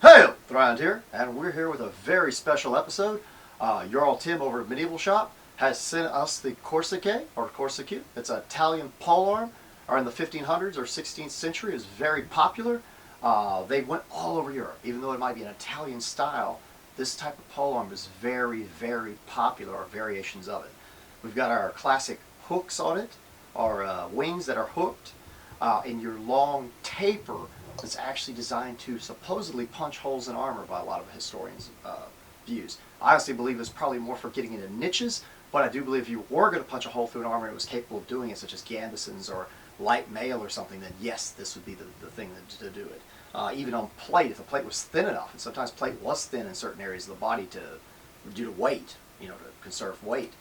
Hey, Thrind here, and we're here with a very special episode. Jarl Tim over at Medieval Shop has sent us the Corseque, or Corseque. It's an Italian polearm, or in the 1500s or 16th century. It was very popular. They went all over Europe. Even though it might be an Italian style, this type of polearm is very, very popular, or variations of it. We've got our classic hooks on it, our wings that are hooked, and your long taper that's actually designed to supposedly punch holes in armor by a lot of historians' views. I honestly believe it's probably more for getting into niches, but I do believe if you were going to punch a hole through an armor and it was capable of doing it, such as Gambeson's or light mail or something, then yes, this would be the thing to do it. Even on plate, if the plate was thin enough, and sometimes plate was thin in certain areas of the body due to weight, to conserve weight,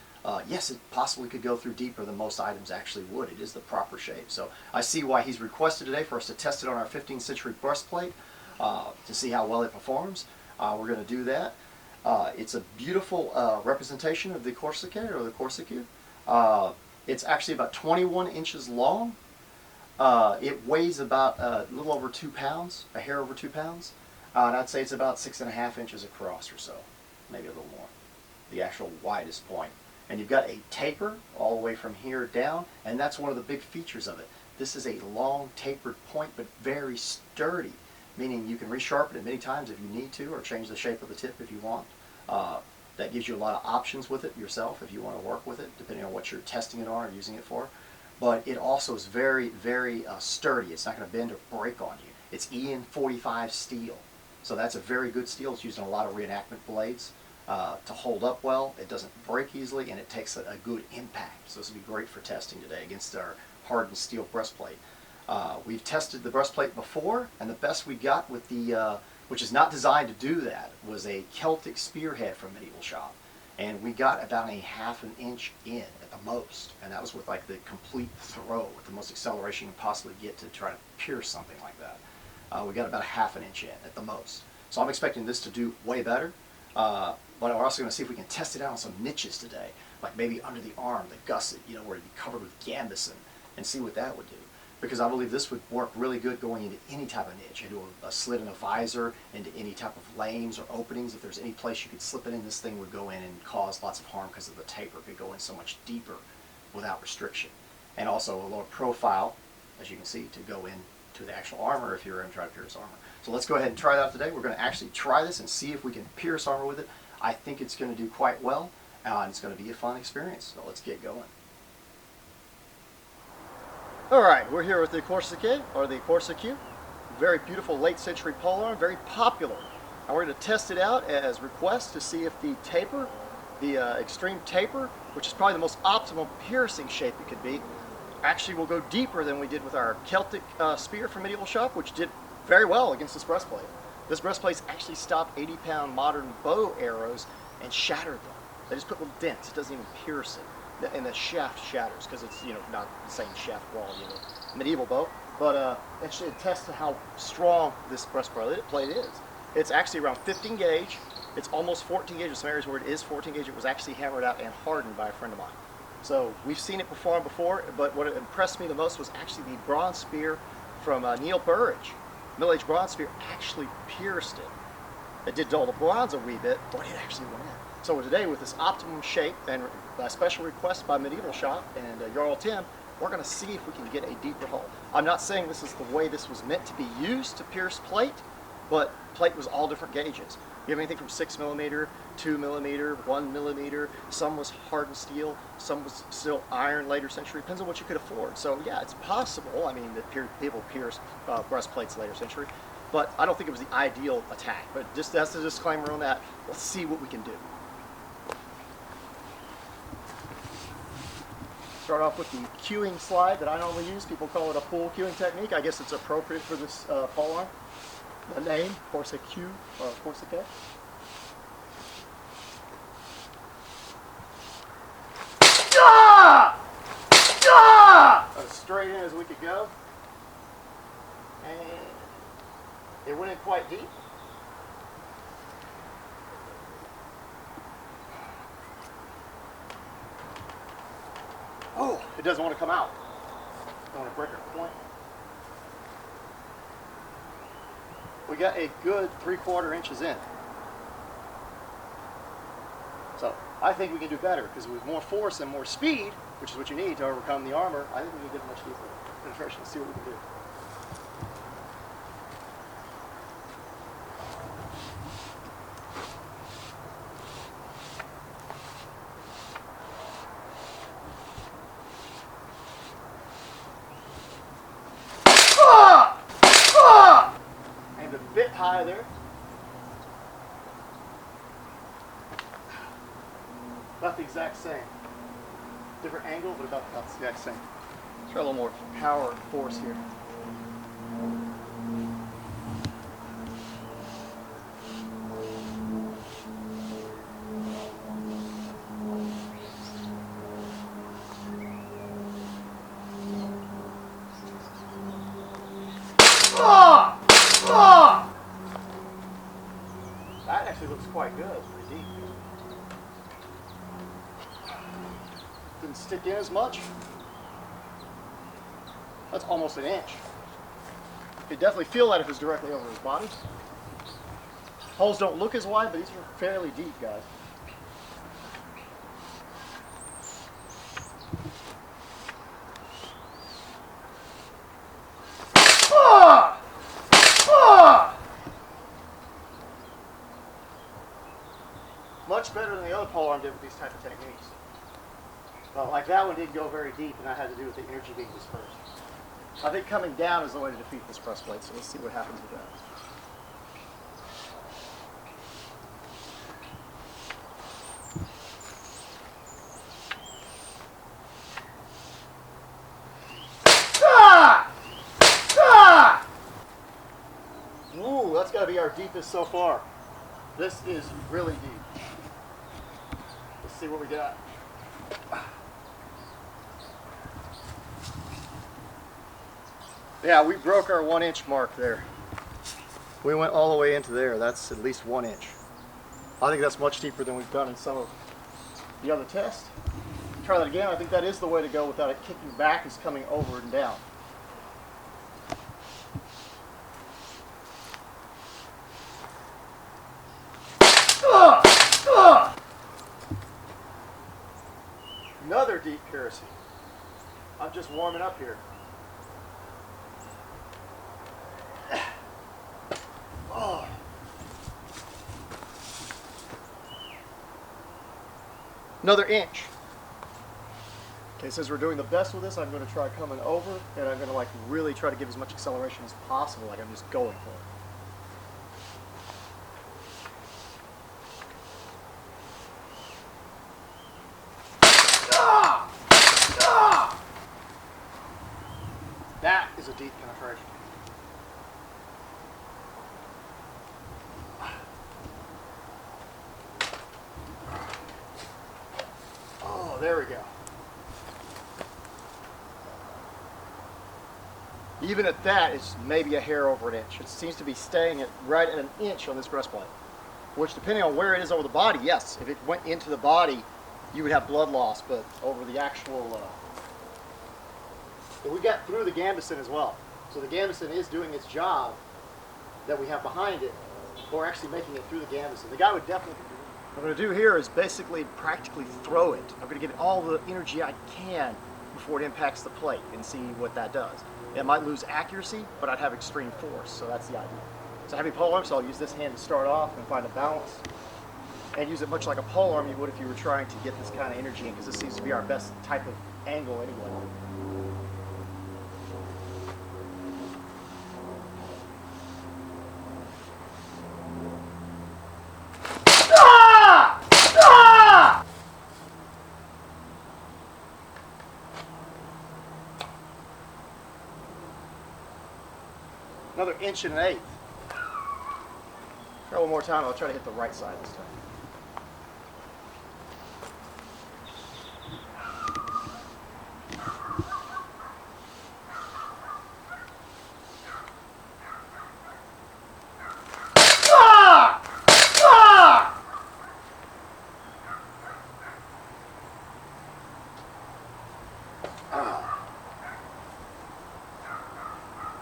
yes, it possibly could go through deeper than most items actually would. It is the proper shape. So I see why he's requested today for us to test it on our 15th century breastplate to see how well it performs. We're going to do that. It's a beautiful representation of the Corseque, or the Corseque. It's actually about 21 inches long. It weighs about a little over 2 pounds, a hair over 2 pounds. And I'd say it's about 6.5 inches across or so, maybe a little more, the actual widest point. And you've got a taper all the way from here down, and that's one of the big features of it. This is a long tapered point, but very sturdy, meaning you can resharpen it many times if you need to, or change the shape of the tip if you want. That gives you a lot of options with it yourself if you want to work with it, depending on what you're testing it on or using it for. But it also is very, very sturdy. It's not going to bend or break on you. It's EN45 steel, so that's a very good steel. It's used in a lot of reenactment blades. To hold up well, it doesn't break easily, and it takes a good impact. So this will be great for testing today against our hardened steel breastplate. We've tested the breastplate before, and the best we got with the, which is not designed to do that, was a Celtic spearhead from Medieval Shop. And we got about a ½ an inch in at the most, and that was with like the complete throw, with the most acceleration you can possibly get to try to pierce something like that. We got about a ½ an inch in at the most. So I'm expecting this to do way better. But we're also going to see if we can test it out on some niches today, like maybe under the arm, the gusset, where it'd be covered with Gambeson, and see what that would do. Because I believe this would work really good going into any type of niche, into a slit in a visor, into any type of lanes or openings. If there's any place you could slip it in, this thing would go in and cause lots of harm because of the taper. It could go in so much deeper without restriction. And also a lower profile, as you can see, to go into the actual armor if you're going to try to pierce armor. So let's go ahead and try that today. We're going to actually try this and see if we can pierce armor with it. I think it's going to do quite well, and it's going to be a fun experience. So let's get going. All right, we're here with the Corseque, or the Corseque. Very beautiful late century polearm, very popular. And we're going to test it out as request to see if the taper, the extreme taper, which is probably the most optimal piercing shape it could be, actually will go deeper than we did with our Celtic spear from Medieval Shop, which did very well against this breastplate. This breastplate's actually stopped 80-pound modern bow arrows and shattered them. They just put little dents. It doesn't even pierce it. And the shaft shatters because it's not the same shaft wall, medieval bow. But actually it tests how strong this breastplate is. It's actually around 15 gauge. It's almost 14 gauge. In some areas where it is 14 gauge, it was actually hammered out and hardened by a friend of mine. So we've seen it perform before, but what impressed me the most was actually the bronze spear from Neil Burridge. Middle-aged bronze spear actually pierced it. It did dull the bronze a wee bit, but it actually went in. So today, with this optimum shape and a special request by Medieval Shop and Jarl Tim, we're going to see if we can get a deeper hole. I'm not saying this is the way this was meant to be used to pierce plate, but plate was all different gauges. You have anything from 6mm, 2mm, 1mm. Some was hardened steel, some was still iron later century. Depends on what you could afford. So yeah, it's possible. I mean, that people pierced breastplates later century, but I don't think it was the ideal attack. But just that's the disclaimer on that. Let's see what we can do. Start off with the cueing slide that I normally use. People call it a pull cueing technique. I guess it's appropriate for this polearm. The name, Corseque, or Corseque. As straight in as we could go. And it went in quite deep. Oh, it doesn't want to come out. I don't want to break our point. we got a good 3/4 inches in. So I think we can do better because with more force and more speed, which is what you need to overcome the armor, I think we can get much deeper penetration. Let's see what we can do. Aimed a bit high there. About the exact same. Different angle, but about the exact same. Let's try a little more power and force here. That actually looks quite good. It's pretty deep. Didn't stick in as much. That's almost an inch. You definitely feel that if it's directly over his body. Holes don't look as wide, but these are fairly deep, guys. Much better than the other polearm did with these type of techniques. But like that one didn't go very deep, and I had to do with the energy being dispersed. I think coming down is the way to defeat this breastplate, so let's see what happens with that. Ooh, that's got to be our deepest so far. This is really deep. Let's see what we got. Yeah, we broke our 1 inch mark there. We went all the way into there. That's at least 1 inch. I think that's much deeper than we've done in some of the other tests. Try that again. I think that is the way to go without it kicking back. It's coming over and down. Another deep kerosene. I'm just warming up here. Oh. Another inch. Okay, since we're doing the best with this, I'm going to try coming over, and I'm going to really try to give as much acceleration as possible, like I'm just going for it. That is a deep penetration. Oh, there we go. Even at that, it's maybe a hair over an inch. It seems to be staying at right at an inch on this breastplate, which depending on where it is over the body, yes, if it went into the body, you would have blood loss, but over the actual... But we got through the Gambeson as well. So the Gambeson is doing its job that we have behind it, but we're actually making it through the Gambeson. The guy would definitely... What I'm going to do here is basically practically throw it. I'm going to give it all the energy I can before it impacts the plate and see what that does. It might lose accuracy, but I'd have extreme force, so that's the idea. So heavy polearm, so I'll use this hand to start off and find a balance. And use it much like a polearm you would if you were trying to get this kind of energy in, because this seems to be our best type of angle anyway. Another inch and an eighth. Try one more time. I'll try to hit the right side this time.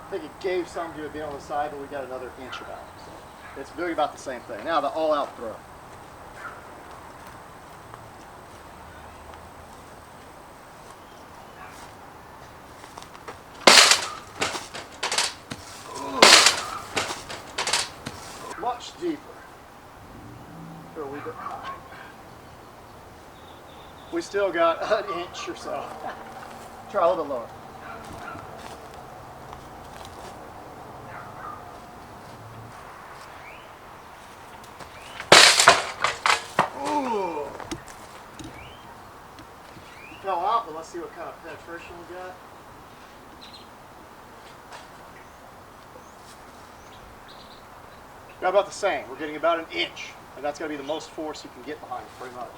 I think it gave some to be on the side, but we got another inch about it. So it's doing about the same thing. Now the all-out throw. Much deeper. Throw a wee bit high. We still got an inch or so. Try a little bit lower. Ooh. Fell out, but let's see what kind of penetration we got. Got about the same. We're getting about an inch, and that's going to be the most force you can get behind it, pretty much.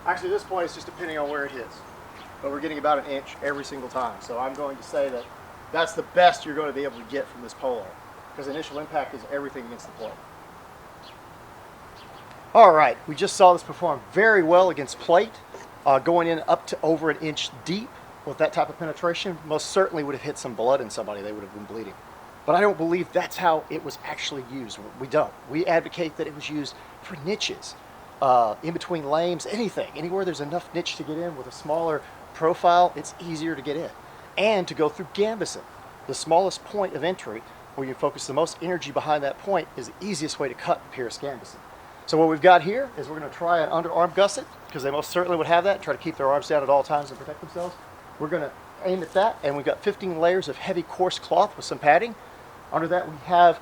Actually, this point is just depending on where it hits, but we're getting about an inch every single time. So I'm going to say that that's the best you're going to be able to get from this Polearm, because initial impact is everything against the plate. All right, we just saw this perform very well against plate, going in up to over an inch deep with that type of penetration. Most certainly would have hit some blood in somebody. They would have been bleeding. But I don't believe that's how it was actually used. We don't. We advocate that it was used for niches, in between lames, anything. Anywhere there's enough niche to get in with a smaller profile, it's easier to get in. And to go through Gambeson, the smallest point of entry, where you focus the most energy behind that point, is the easiest way to cut and pierce Gambeson. So what we've got here is we're going to try an underarm gusset, because they most certainly would have that, try to keep their arms down at all times and protect themselves. We're going to aim at that, and we've got 15 layers of heavy coarse cloth with some padding. Under that we have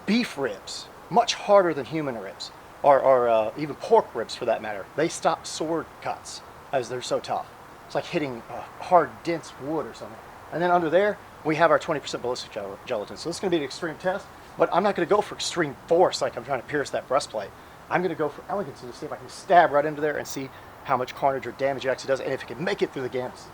beef ribs, much harder than human ribs, or even pork ribs for that matter. They stop sword cuts as they're so tough. It's like hitting hard, dense wood or something. And then under there, we have our 20% ballistic gelatin. So this is going to be an extreme test, but I'm not going to go for extreme force like I'm trying to pierce that breastplate. I'm going to go for elegance and see if I can stab right into there and see how much carnage or damage it actually does, and if it can make it through the Gambeson.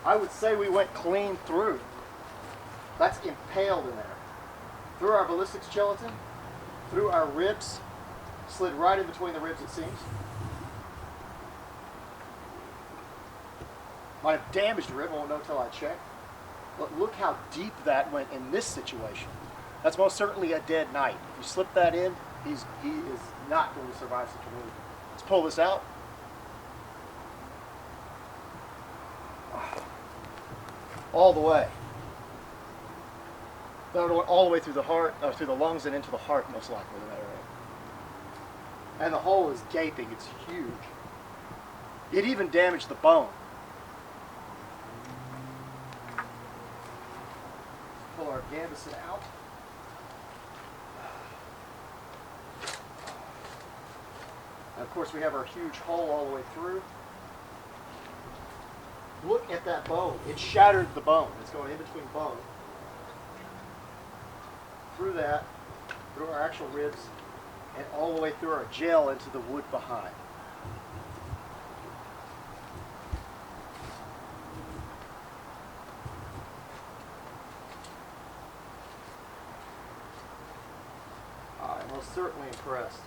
I would say we went clean through. That's impaled in there. Through our ballistics gelatin, through our ribs, slid right in between the ribs, it seems. Might have damaged a rib, I won't know until I check. But look how deep that went in this situation. That's most certainly a dead knight. If you slip that in, he is not going to survive such a move. Let's pull this out. All the way. That went all the way through the heart, or through the lungs and into the heart, most likely in that area. And the hole is gaping. It's huge. It even damaged the bone. Pull our Gambeson out. And of course, we have our huge hole all the way through. Look at that bone. It shattered the bone. It's going in between bone. Through that, through our actual ribs, and all the way through our gel into the wood behind. I'm most certainly impressed.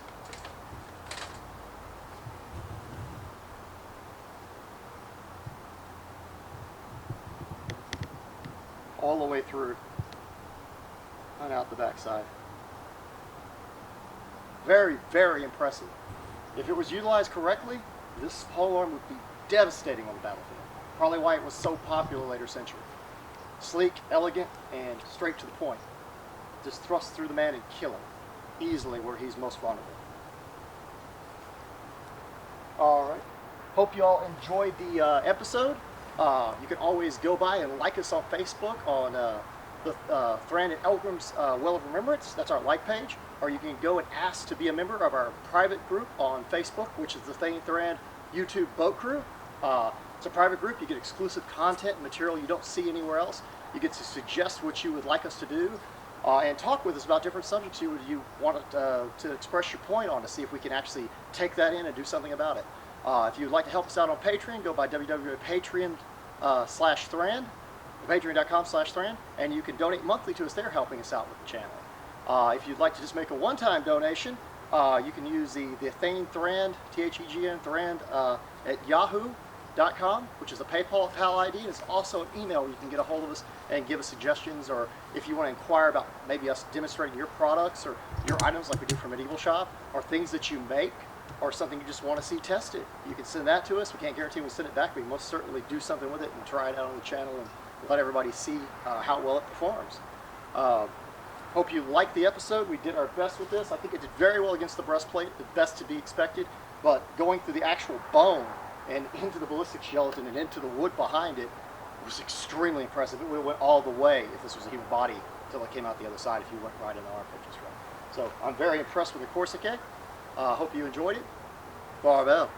All the way through and out the backside. Very, very impressive. If it was utilized correctly, this polearm would be devastating on the battlefield. Probably why it was so popular later century. Sleek, elegant, and straight to the point. Just thrust through the man and kill him easily where he's most vulnerable. Alright. Hope you all enjoyed the episode. You can always go by and like us on Facebook on the Thran and Elgram's Well of Remembrance. That's our like page. Or you can go and ask to be a member of our private group on Facebook, which is the Thane Thran YouTube Boat Crew. It's a private group. You get exclusive content and material you don't see anywhere else. You get to suggest what you would like us to do. and talk with us about different subjects you want to express your point on, to see if we can actually take that in and do something about it. If you'd like to help us out on Patreon, go by www.patreon/Thran, patreon.com/Thran, and you can donate monthly to us there, helping us out with the channel. If you'd like to just make a one-time donation, you can use the Thane Thrand, Thegn Thrand, at yahoo.com, which is a PayPal ID. It's also an email where you can get a hold of us and give us suggestions, or if you want to inquire about maybe us demonstrating your products or your items like we do for Medieval Shop, or things that you make, or something you just want to see tested. You can send that to us. We can't guarantee we'll send it back. We most certainly do something with it and try it out on the channel and let everybody see how well it performs. Hope you liked the episode. We did our best with this. I think it did very well against the breastplate, the best to be expected, but going through the actual bone and into the ballistic gelatin and into the wood behind it was extremely impressive. It went all the way, if this was a human body, until it came out the other side, if you went right in the armpit just right. So I'm very impressed with the Corseque. Hope you enjoyed it. Barbell.